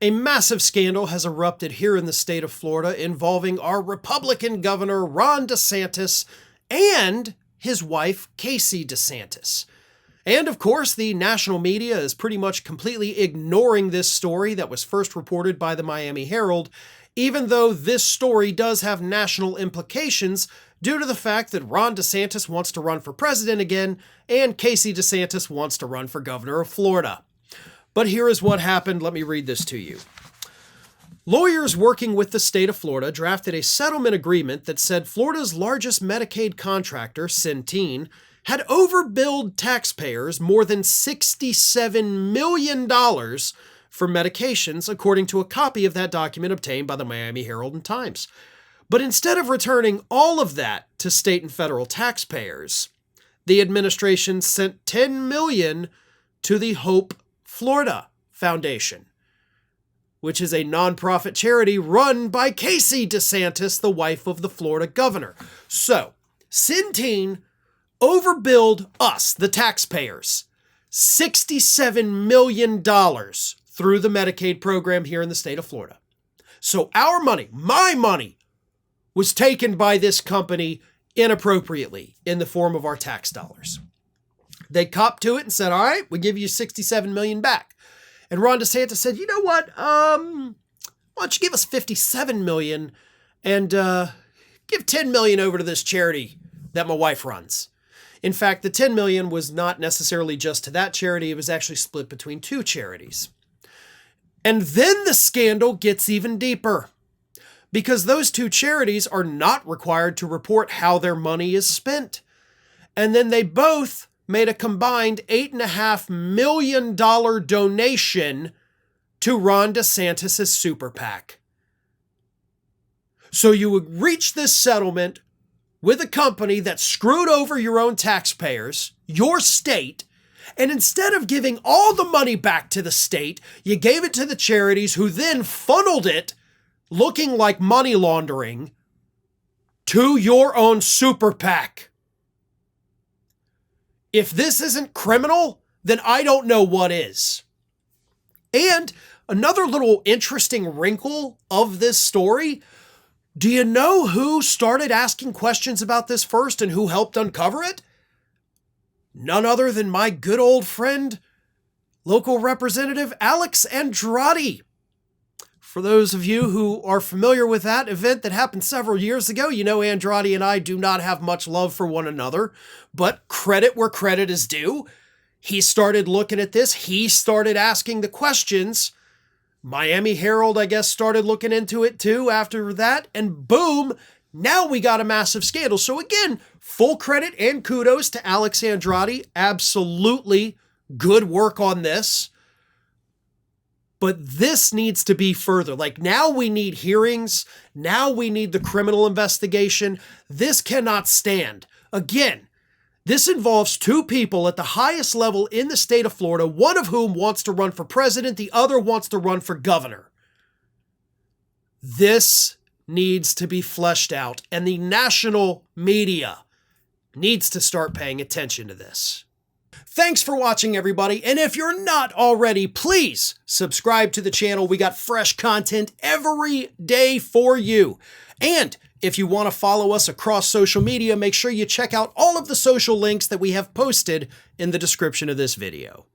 A massive scandal has erupted here in the state of Florida involving our Republican governor, Ron DeSantis, and his wife, Casey DeSantis. And of course, the national media is pretty much completely ignoring this story that was first reported by the Miami Herald, even though this story does have national implications due to the fact that Ron DeSantis wants to run for president again, and Casey DeSantis wants to run for governor of Florida. But here is what happened. Let me read this to you. Lawyers working with the state of Florida drafted a settlement agreement that said Florida's largest Medicaid contractor, Centene, had overbilled taxpayers more than $67 million for medications, according to a copy of that document obtained by the Miami Herald and Times. But instead of returning all of that to state and federal taxpayers, the administration sent $10 million to the Hope Florida Foundation, which is a nonprofit charity run by Casey DeSantis, the wife of the Florida governor. So, Centene overbilled us, the taxpayers, $67 million through the Medicaid program here in the state of Florida. So our money, my money, was taken by this company inappropriately in the form of our tax dollars. They copped to it and said, all right, we give you $67 million back. And Ron DeSantis said, you know what? Why don't you give us $57 million and give $10 million over to this charity that my wife runs. In fact, the $10 million was not necessarily just to that charity. It was actually split between two charities. And then the scandal gets even deeper, because those two charities are not required to report how their money is spent. And then they both made a combined $8.5 million donation to Ron DeSantis' super PAC. So you would reach this settlement with a company that screwed over your own taxpayers, your state, and instead of giving all the money back to the state, you gave it to the charities, who then funneled it, looking like money laundering, to your own super PAC. If this isn't criminal, then I don't know what is. And another little interesting wrinkle of this story, do you know who started asking questions about this first and who helped uncover it? None other than my good old friend, local representative Alex Andrade. For those of you who are familiar with that event that happened several years ago, you know Andrade and I do not have much love for one another, but credit where credit is due. He started looking at this. He started asking the questions. Miami Herald, I guess, started looking into it too after that, and boom, now we got a massive scandal. So again, full credit and kudos to Alex Andrade. Absolutely good work on this. But this needs to be further. Like, now we need hearings. Now we need the criminal investigation. This cannot stand. Again, this involves two people at the highest level in the state of Florida, one of whom wants to run for president, the other wants to run for governor. This needs to be fleshed out, and the national media needs to start paying attention to this. Thanks for watching, everybody, and if you're not already, please subscribe to the channel. We got fresh content every day for you. And if you want to follow us across social media, make sure you check out all of the social links that we have posted in the description of this video.